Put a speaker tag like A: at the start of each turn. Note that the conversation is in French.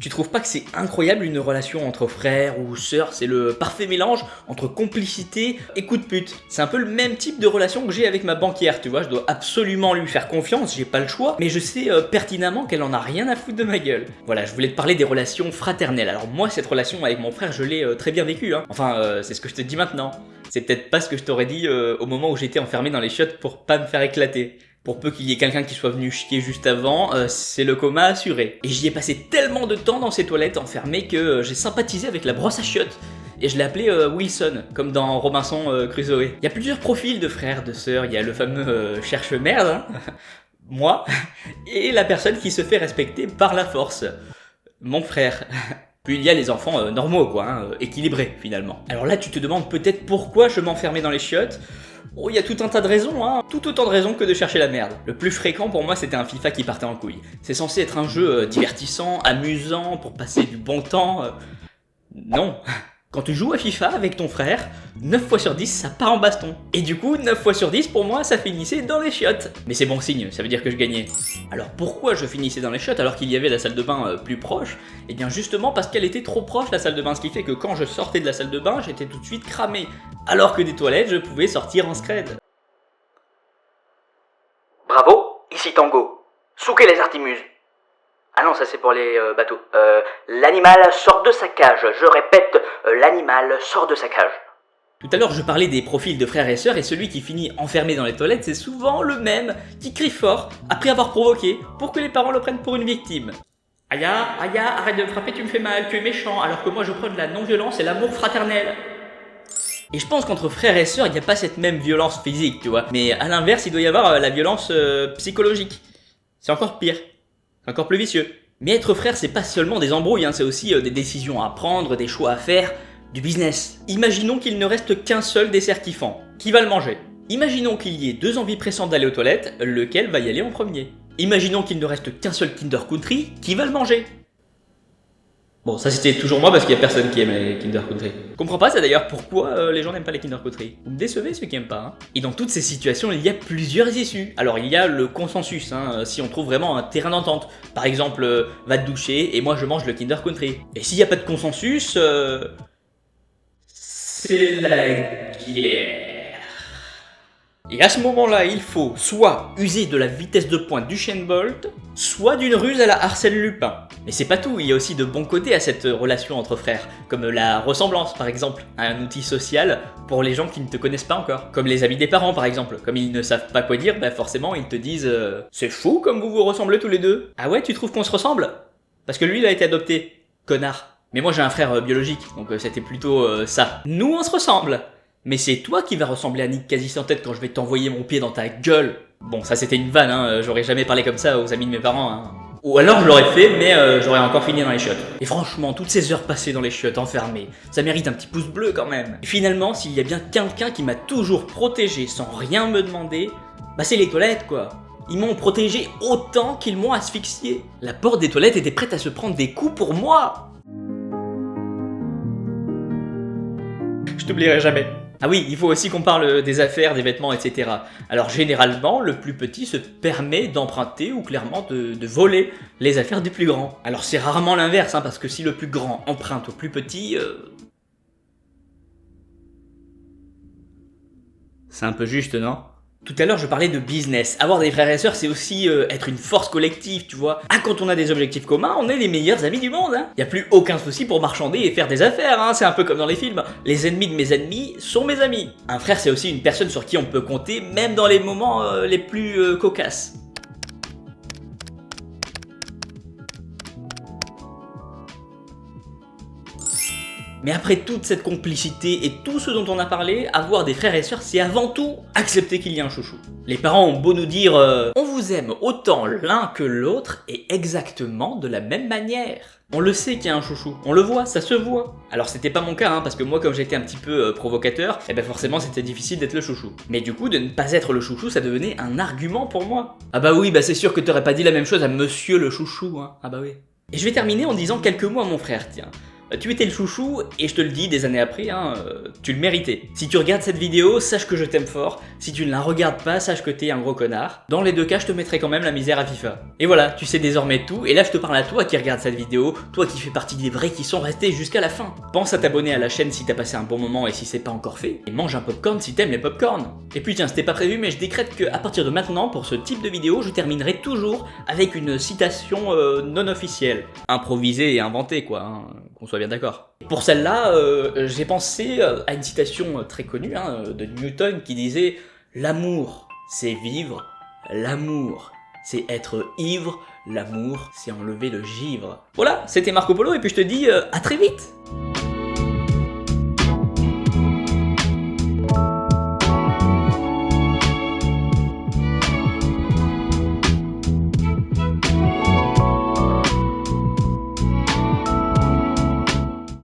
A: Tu trouves pas que c'est incroyable une relation entre frères ou sœurs? C'est le parfait mélange entre complicité et coup de pute. C'est un peu le même type de relation que j'ai avec ma banquière, tu vois, je dois absolument lui faire confiance, j'ai pas le choix, mais je sais pertinemment qu'elle en a rien à foutre de ma gueule. Voilà, je voulais te parler des relations fraternelles. Alors moi, cette relation avec mon frère, je l'ai très bien vécue, hein. Enfin, c'est ce que je te dis maintenant. C'est peut-être pas ce que je t'aurais dit au moment où j'étais enfermé dans les chiottes pour pas me faire éclater. Pour peu qu'il y ait quelqu'un qui soit venu chier juste avant, c'est le coma assuré. Et j'y ai passé tellement de temps dans ces toilettes enfermées que j'ai sympathisé avec la brosse à chiottes. Et je l'ai appelé Wilson, comme dans Robinson Crusoe. Il y a plusieurs profils de frères, de sœurs, il y a le fameux cherche-merde, hein, moi, et la personne qui se fait respecter par la force, mon frère. Puis il y a les enfants normaux quoi, hein, équilibrés finalement. Alors là tu te demandes peut-être pourquoi je m'enfermais dans les chiottes. Oh, il y a tout un tas de raisons, hein. Tout autant de raisons que de chercher la merde. Le plus fréquent pour moi c'était un FIFA qui partait en couille. C'est censé être un jeu divertissant, amusant, pour passer du bon temps. Non. Quand tu joues à FIFA avec ton frère, 9 fois sur 10 ça part en baston. Et du coup 9 fois sur 10 pour moi ça finissait dans les chiottes. Mais c'est bon signe, ça veut dire que je gagnais. Alors pourquoi je finissais dans les chiottes alors qu'il y avait la salle de bain plus proche? Eh bien justement parce qu'elle était trop proche la salle de bain, ce qui fait que quand je sortais de la salle de bain j'étais tout de suite cramé. Alors que des toilettes je pouvais sortir en scred.
B: Bravo, ici Tango. Souquez les artimuses. Ah non, ça c'est pour les bateaux. L'animal sort de sa cage. Je répète, l'animal sort de sa cage.
A: Tout à l'heure je parlais des profils de frères et sœurs et celui qui finit enfermé dans les toilettes c'est souvent le même qui crie fort après avoir provoqué pour que les parents le prennent pour une victime. Aya, arrête de me frapper, tu me fais mal, tu es méchant, alors que moi je prône la non-violence et l'amour fraternel. Et je pense qu'entre frères et sœurs il n'y a pas cette même violence physique, tu vois, mais à l'inverse il doit y avoir la violence psychologique. C'est encore pire. Encore plus vicieux. Mais être frère, c'est pas seulement des embrouilles, hein, c'est aussi des décisions à prendre, des choix à faire, du business. Imaginons qu'il ne reste qu'un seul dessert kiffant. Qui va le manger? Imaginons qu'il y ait deux envies pressantes d'aller aux toilettes, lequel va y aller en premier? Imaginons qu'il ne reste qu'un seul Kinder Country, qui va le manger? Bon, ça c'était toujours moi parce qu'il y a personne qui aime les Kinder Country. Je comprends pas ça d'ailleurs, pourquoi les gens n'aiment pas les Kinder Country. Vous me décevez ceux qui aiment pas, hein. Et dans toutes ces situations, il y a plusieurs issues. Alors il y a le consensus, hein, si on trouve vraiment un terrain d'entente. Par exemple, va te doucher et moi je mange le Kinder Country. Et s'il n'y a pas de consensus, c'est la guerre. Et à ce moment-là, il faut soit user de la vitesse de pointe d'Usain Bolt, soit d'une ruse à la Arsène Lupin. Mais c'est pas tout, il y a aussi de bons côtés à cette relation entre frères, comme la ressemblance par exemple, un outil social pour les gens qui ne te connaissent pas encore. Comme les amis des parents par exemple, comme ils ne savent pas quoi dire, bah forcément ils te disent c'est fou comme vous vous ressemblez tous les deux. Ah ouais, tu trouves qu'on se ressemble? Parce que lui il a été adopté, connard. Mais moi j'ai un frère biologique, donc c'était plutôt ça. Nous on se ressemble. Mais c'est toi qui vas ressembler à Nick quasi sans tête quand je vais t'envoyer mon pied dans ta gueule. Bon, ça c'était une vanne, hein, j'aurais jamais parlé comme ça aux amis de mes parents, hein. Ou alors je l'aurais fait, mais j'aurais encore fini dans les chiottes. Et franchement, toutes ces heures passées dans les chiottes enfermées, ça mérite un petit pouce bleu quand même. Et finalement, s'il y a bien quelqu'un qui m'a toujours protégé sans rien me demander, bah c'est les toilettes quoi. Ils m'ont protégé autant qu'ils m'ont asphyxié. La porte des toilettes était prête à se prendre des coups pour moi. Je t'oublierai jamais. Ah oui, il faut aussi qu'on parle des affaires, des vêtements, etc. Alors généralement, le plus petit se permet d'emprunter ou clairement de voler les affaires du plus grand. Alors c'est rarement l'inverse, hein, parce que si le plus grand emprunte au plus petit... C'est un peu juste, non? Tout à l'heure, je parlais de business. Avoir des frères et sœurs, c'est aussi être une force collective, tu vois. Ah, quand on a des objectifs communs, on est les meilleurs amis du monde, hein. Y a plus aucun souci pour marchander et faire des affaires, hein. C'est un peu comme dans les films. Les ennemis de mes ennemis sont mes amis. Un frère, c'est aussi une personne sur qui on peut compter, même dans les moments les plus cocasses. Mais après toute cette complicité et tout ce dont on a parlé, avoir des frères et sœurs, c'est avant tout accepter qu'il y a un chouchou. Les parents ont beau nous dire on vous aime autant l'un que l'autre et exactement de la même manière. On le sait qu'il y a un chouchou, on le voit, ça se voit. Alors c'était pas mon cas, hein, parce que moi comme j'étais un petit peu provocateur, et ben forcément c'était difficile d'être le chouchou. Mais du coup de ne pas être le chouchou, ça devenait un argument pour moi. Ah bah oui, bah c'est sûr que t'aurais pas dit la même chose à monsieur le chouchou, hein. Ah bah oui. Et je vais terminer en disant quelques mots à mon frère, tiens. Tu étais le chouchou, et je te le dis des années après, tu le méritais. Si tu regardes cette vidéo, sache que je t'aime fort. Si tu ne la regardes pas, sache que t'es un gros connard. Dans les deux cas, je te mettrai quand même la misère à FIFA. Et voilà, tu sais désormais tout, et là je te parle à toi qui regarde cette vidéo, toi qui fais partie des vrais qui sont restés jusqu'à la fin. Pense à t'abonner à la chaîne si t'as passé un bon moment et si c'est pas encore fait, et mange un popcorn si t'aimes les popcorn. Et puis tiens, c'était pas prévu, mais je décrète que à partir de maintenant, pour ce type de vidéo, je terminerai toujours avec une citation non officielle. Improvisée et inventée quoi, qu'on soit bien d'accord. Pour celle-là, j'ai pensé à une citation très connue de Newton qui disait « L'amour, c'est vivre, l'amour, c'est être ivre, l'amour, c'est enlever le givre. » Voilà, c'était Marco Polo et puis je te dis à très vite.